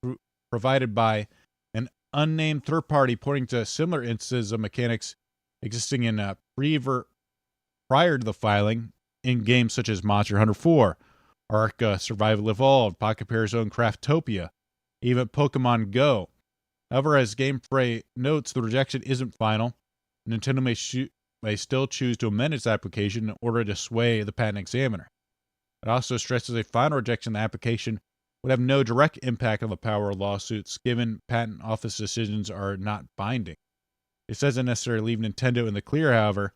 provided by an unnamed third party pointing to similar instances of mechanics existing in prior to the filing in games such as Monster Hunter 4, Ark Survival Evolved, Pocket Pair's own Craftopia, even Pokemon Go. However, as Game Fray notes, the rejection isn't final. Nintendo may still choose to amend its application in order to sway the patent examiner. It also stresses a final rejection of the application would have no direct impact on the Palworld lawsuits, given patent office decisions are not binding. It doesn't necessarily leave Nintendo in the clear, however.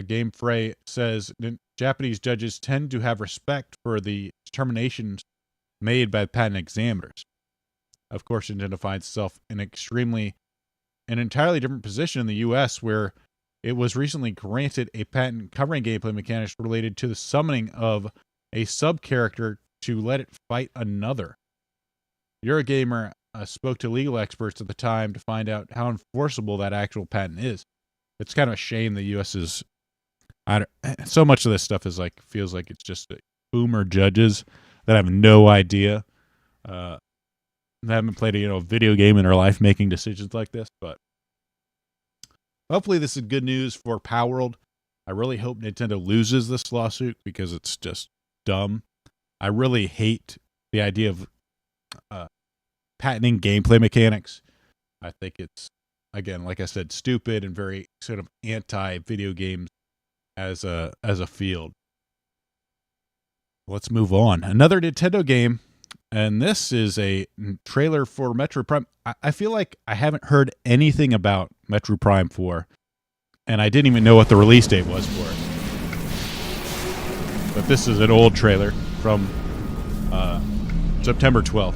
Game Fray says Japanese judges tend to have respect for the determinations made by patent examiners. Of course, Nintendo finds itself in an entirely different position in the U.S., where it was recently granted a patent covering gameplay mechanics related to the summoning of a sub-character to let it fight another. Eurogamer spoke to legal experts at the time to find out how enforceable that actual patent is. It's kind of a shame the U.S. is... so much of this stuff is feels like it's just boomer judges that have no idea. They haven't played a video game in their life making decisions like this, but hopefully this is good news for Palworld. I really hope Nintendo loses this lawsuit because it's just dumb. I really hate the idea of patenting gameplay mechanics. I think it's, again, like I said, stupid and very sort of anti-video games as a field. Let's move on. Another Nintendo game, and this is a trailer for Metroid Prime. I feel like I haven't heard anything about Metroid Prime 4, and I didn't even know what the release date was for it. But this is an old trailer from September 12th.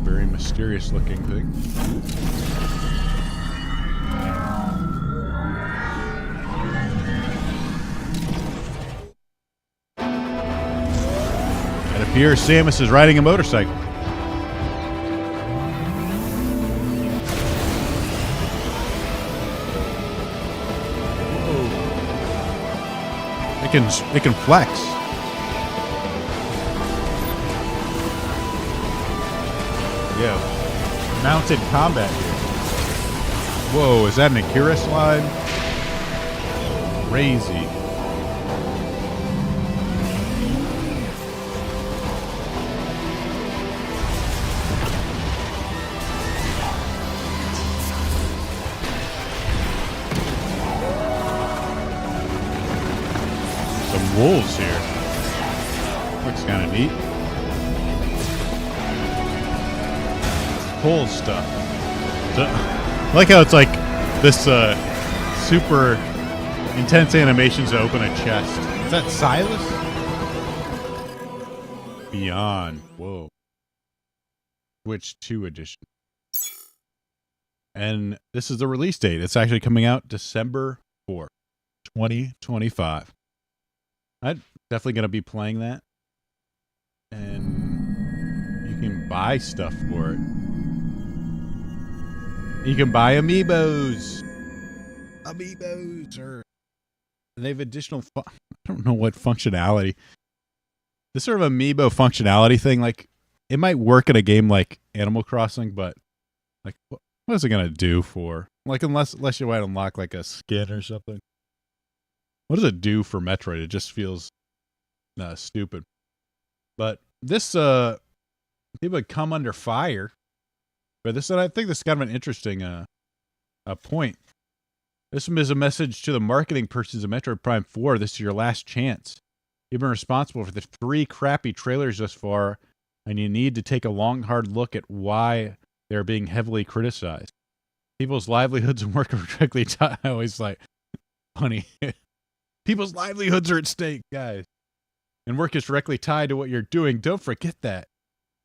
Very mysterious looking thing. It appears Samus is riding a motorcycle. It can flex. Yeah, mounted combat here. Whoa, is that an Akira slide? Crazy. Some wolves here. Look Looks kind of neat. Cool stuff. So, I like how it's like this super intense animations to open a chest. Is that Silas? Beyond. Whoa. Switch 2 edition. And this is the release date. It's actually coming out December 4th, 2025. I'm definitely going to be playing that. And you can buy stuff for it. You can buy amiibos. And they have additional I don't know what functionality. This sort of amiibo functionality thing, like, it might work in a game like Animal Crossing, but like, what is it gonna do for, like, unless you might unlock like a skin or something? What does it do for Metroid? It just feels stupid. But this people would come under fire. But this, and I think this is kind of an interesting point. This is a message to the marketing persons of Metroid Prime 4. This is your last chance. You've been responsible for the 3 crappy trailers thus far, and you need to take a long, hard look at why they're being heavily criticized. People's livelihoods and work are directly tied. I always like, funny. People's livelihoods are at stake, guys. And work is directly tied to what you're doing. Don't forget that.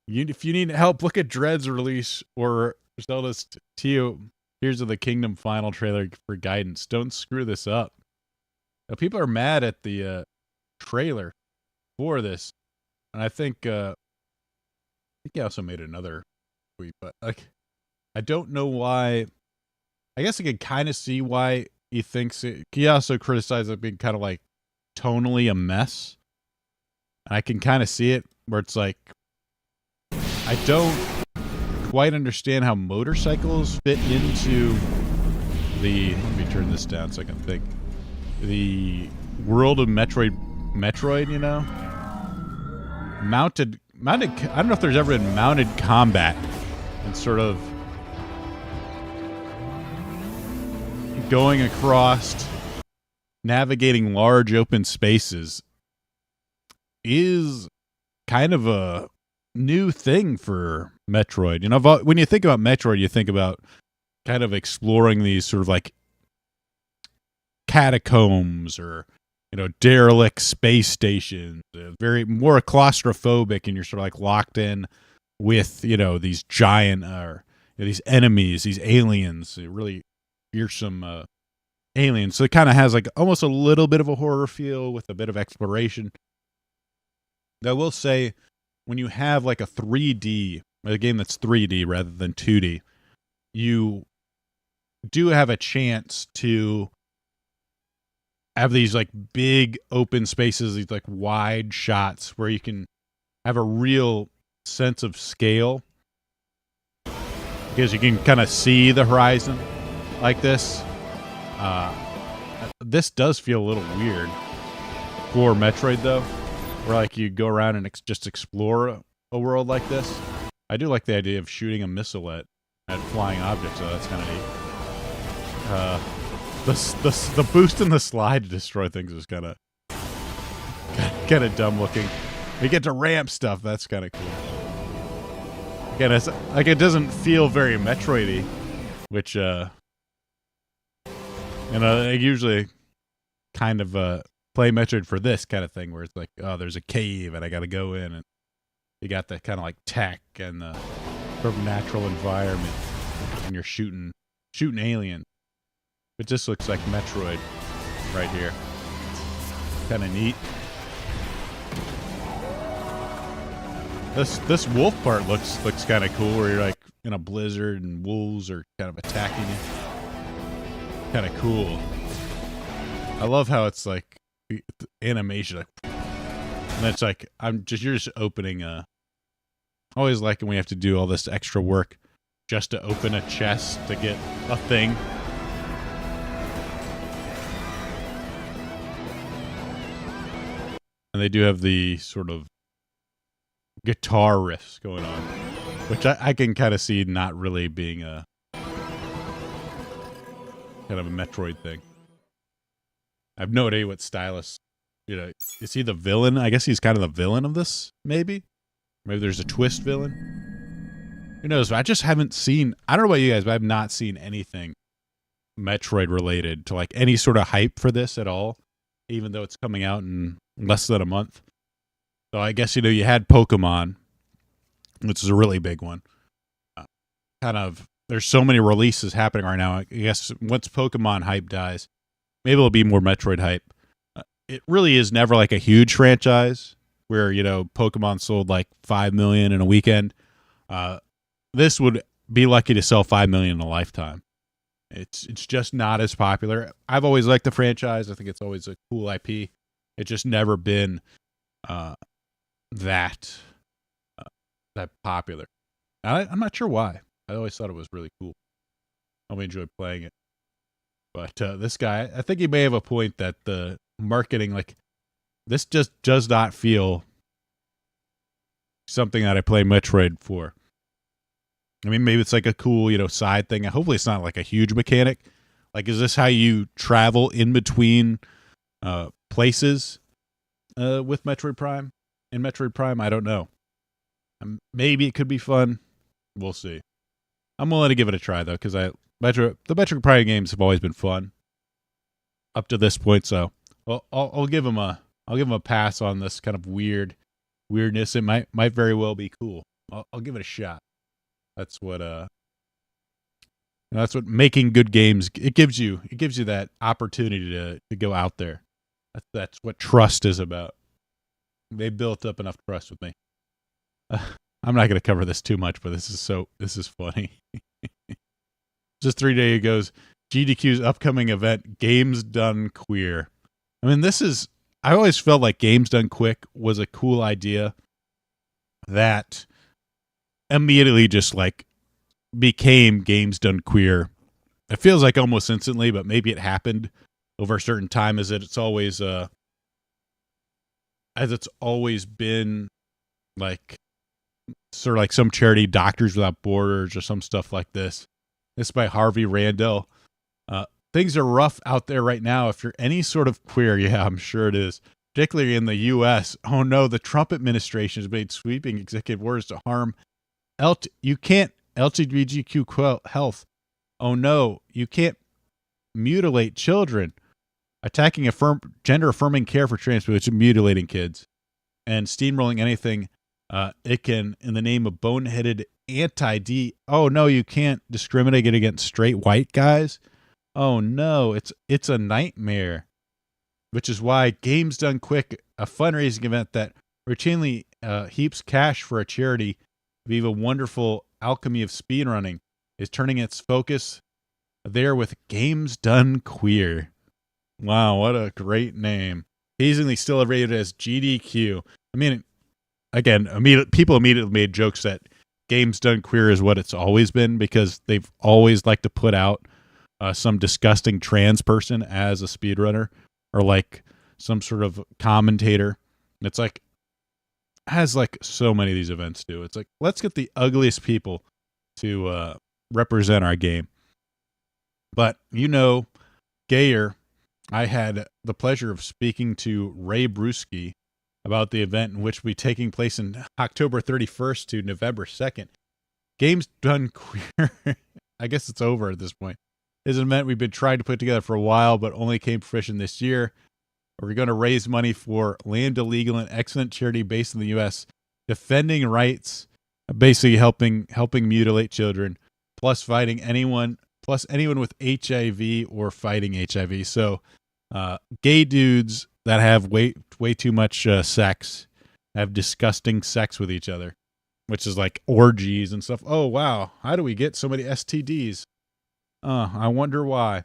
If you need help, look at Dread's release or Zelda's Tears of the Kingdom final trailer for guidance. Don't screw this up. Now, people are mad at the trailer for this, and I think he also made another tweet, but like, I don't know why. I guess I could kind of see why he thinks it. He also criticized it being kind of like tonally a mess. And I can kind of see it where it's like, I don't quite understand how motorcycles fit into the, let me turn this down so I can think, the world of Metroid, you know? Mounted, I don't know if there's ever been mounted combat and sort of going across, navigating large open spaces is kind of a new thing for Metroid. You know, when you think about Metroid, you think about kind of exploring these sort of like catacombs or, you know, derelict space stations, very more claustrophobic, and you're sort of like locked in with, you know, these giant or these enemies, these aliens, really fearsome aliens. So it kind of has like almost a little bit of a horror feel with a bit of exploration. I will say, when you have like a game that's 3D rather than 2D, you do have a chance to have these like big open spaces, these like wide shots where you can have a real sense of scale, because you can kind of see the horizon like this. This does feel a little weird for Metroid though, where like you go around and just explore a world like this. I do like the idea of shooting a missile at flying objects, so that's kind of neat. The boost and the slide to destroy things is kind of dumb looking. You get to ramp stuff. That's kind of cool. Again, it's like, it doesn't feel very Metroid-y, which you know, I usually kind of play Metroid for this kind of thing, where it's like, oh, there's a cave and I got to go in, and you got that kind of like tech and the sort of natural environment, and you're shooting aliens. It just looks like Metroid right here. Kind of neat. This wolf part looks kind of cool, where you're like in a blizzard and wolves are kind of attacking you. Kind of cool. I love how it's like animation, like, and it's like you're just opening a. I always like when we have to do all this extra work just to open a chest to get a thing. And they do have the sort of guitar riffs going on, which I can kind of see not really being a kind of a Metroid thing. I have no idea what stylus is he the villain? I guess he's kind of the villain of this, maybe. Maybe there's a twist villain. Who knows? I just haven't seen, I don't know about you guys, but I've not seen anything Metroid related to like any sort of hype for this at all, even though it's coming out in less than a month. So I guess, you had Pokemon, which is a really big one. There's so many releases happening right now. I guess once Pokemon hype dies, maybe it'll be more Metroid hype. It really is never like a huge franchise where, Pokemon sold like 5 million in a weekend. This would be lucky to sell 5 million in a lifetime. It's just not as popular. I've always liked the franchise. I think it's always a cool IP. It's just never been that popular. I'm not sure why. I always thought it was really cool. I enjoyed playing it. But this guy, I think he may have a point that the marketing, like, this just does not feel something that I play Metroid for. I mean, maybe it's like a cool, side thing. Hopefully it's not like a huge mechanic. Like, is this how you travel in between places with Metroid Prime? In Metroid Prime, I don't know. Maybe it could be fun. We'll see. I'm willing to give it a try, though, because the Metroid Prime games have always been fun up to this point. So I'll give them a pass on this kind of weirdness. It might very well be cool. I'll give it a shot. That's what making good games, it gives you that opportunity to go out there. That's what trust is about. They built up enough trust with me. I'm not going to cover this too much, but this is funny. Just 3 days ago, GDQ's upcoming event, Games Done Queer. I mean, I always felt like Games Done Quick was a cool idea that immediately just like became Games Done Queer. It feels like almost instantly, but maybe it happened over a certain time as it's always been like sort of like some charity, Doctors Without Borders or some stuff like this. This is by Harvey Randall. Things are rough out there right now. If you're any sort of queer, yeah, I'm sure it is. Particularly in the U.S. Oh no, the Trump administration has made sweeping executive orders to harm LGBTQ health. Oh no, you can't mutilate children. Attacking gender-affirming care for trans people, which is mutilating kids. And steamrolling anything it can in the name of boneheaded anti-D. Oh no, you can't discriminate against straight white guys. Oh no, it's a nightmare. Which is why Games Done Quick, a fundraising event that routinely heaps cash for a charity, Viva Wonderful Alchemy of Speedrunning, is turning its focus there with Games Done Queer. Wow, what a great name. Amazingly still rated as GDQ. I mean, again, people immediately made jokes that Games Done Queer is what it's always been because they've always liked to put out some disgusting trans person as a speedrunner or like some sort of commentator. It's like, has like so many of these events do. It's like, let's get the ugliest people to represent our game. But, gayer, I had the pleasure of speaking to Ray Brewski about the event, in which will be taking place in October 31st to November 2nd. Games Done Queer. I guess it's over at this point. Is an event we've been trying to put together for a while, but only came to fruition this year. We're going to raise money for Lambda Legal, an excellent charity based in the U.S., defending rights, basically helping mutilate children, plus anyone with HIV or fighting HIV. So, gay dudes that have way too much sex, have disgusting sex with each other, which is like orgies and stuff. Oh wow, how do we get so many STDs? I wonder why.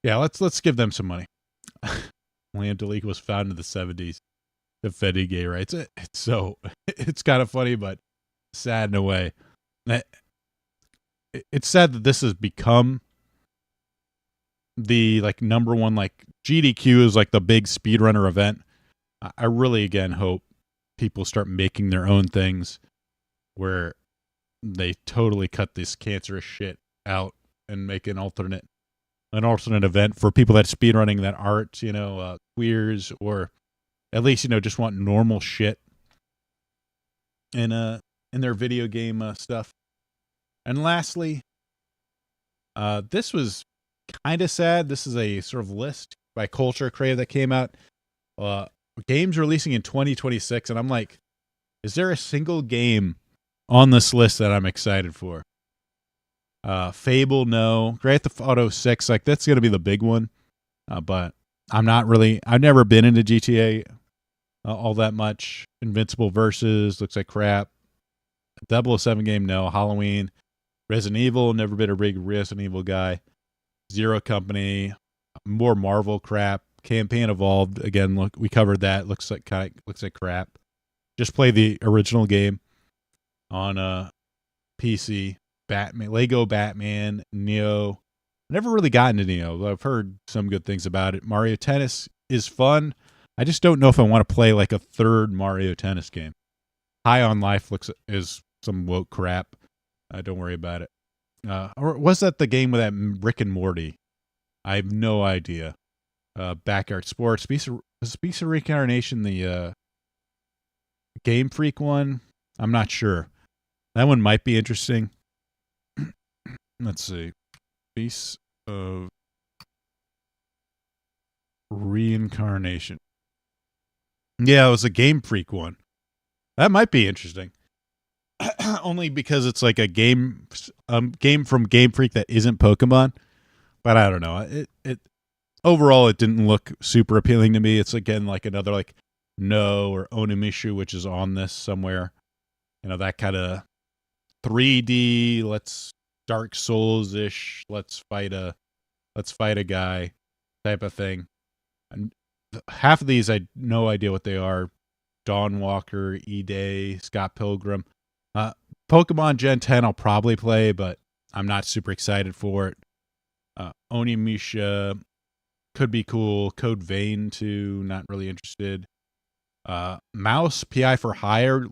Yeah, let's give them some money. Lambda League was founded in the 70s, defending gay rights. It's kind of funny, but sad in a way. It's sad that this has become the like number one, like GDQ is like the big speedrunner event. I really again hope people start making their own things where they totally cut this cancerous shit out and make an alternate an alternate event for people that speedrunning that aren't, queers, or at least, just want normal shit in their video game stuff. And lastly, this was kind of sad. This is a sort of list by Culture Crave that came out. Games releasing in 2026, and I'm like, is there a single game on this list that I'm excited for? Fable, no. Grand Theft Auto 6, like that's gonna be the big one. But I've never been into GTA all that much. Invincible Versus looks like crap. 007 game, no. Halloween, Resident Evil, never been a big Resident Evil guy. Zero Company, more Marvel crap. Campaign Evolved, again, look, we covered that. Looks like crap. Just play the original game on PC. Lego Batman, Neo. Never really gotten to Neo. I've heard some good things about it. Mario Tennis is fun. I just don't know if I want to play like a third Mario Tennis game. High on Life is some woke crap. Don't worry about it. Or was that the game with that Rick and Morty? I have no idea. Backyard Sports. Beast of Reincarnation, the Game Freak one? I'm not sure. That one might be interesting. Let's see. Beast of Reincarnation. Yeah, it was a Game Freak one. That might be interesting. Only because it's like a game from Game Freak that isn't Pokemon. But I don't know. It overall, it didn't look super appealing to me. It's again like another like No or Onimusha, which is on this somewhere. That kind of 3D, let's Dark Souls-ish, let's fight a guy type of thing. And half of these I had no idea what they are. Dawnwalker, E-Day, Scott Pilgrim. Pokemon Gen 10 I'll probably play, but I'm not super excited for it. Onimusha could be cool. Code Vein 2, not really interested. Mouse PI for Hire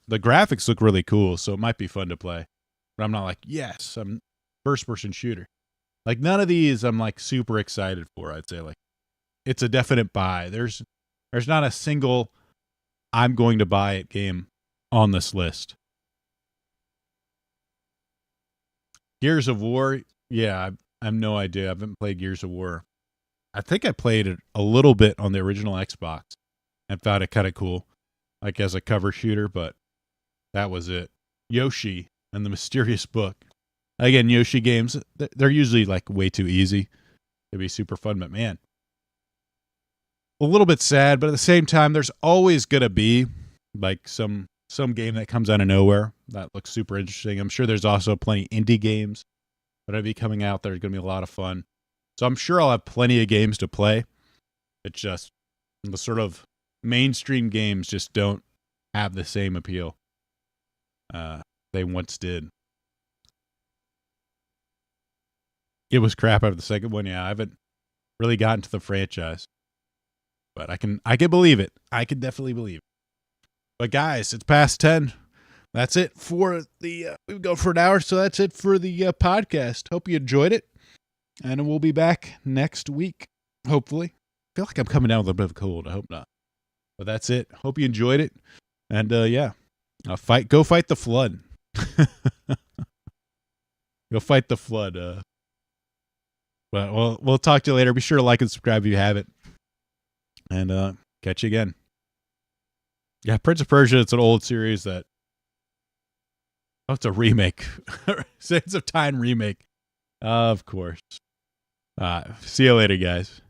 the graphics look really cool, so it might be fun to play. But I'm not like, yes, I'm first person shooter. Like none of these I'm like super excited for. I'd say like it's a definite buy. There's not a single I'm going to buy it game on this list. Gears of War, yeah, I have no idea. I haven't played Gears of War. I think I played it a little bit on the original Xbox and found it kind of cool, like as a cover shooter, but that was it. Yoshi and the Mysterious Book. Again, Yoshi games, they're usually like way too easy to be super fun, but man, a little bit sad, but at the same time, there's always going to be like some game that comes out of nowhere that looks super interesting. I'm sure there's also plenty indie games that will be coming out that are going to be a lot of fun. So I'm sure I'll have plenty of games to play. It's just the sort of mainstream games just don't have the same appeal they once did. It was crap after the second one. Yeah, I haven't really gotten to the franchise, but I can believe it. I can definitely believe it. But guys, it's past 10. That's it for the, we go for an hour, so that's it for the podcast. Hope you enjoyed it, and we'll be back next week, hopefully. I feel like I'm coming down with a bit of a cold. I hope not. But that's it. Hope you enjoyed it, and yeah, go fight the flood. Go fight the flood. But we'll talk to you later. Be sure to like and subscribe if you haven't, and catch you again. Yeah, Prince of Persia, it's an old series that... Oh, it's a remake. Sands of Time remake. Of course. See you later, guys.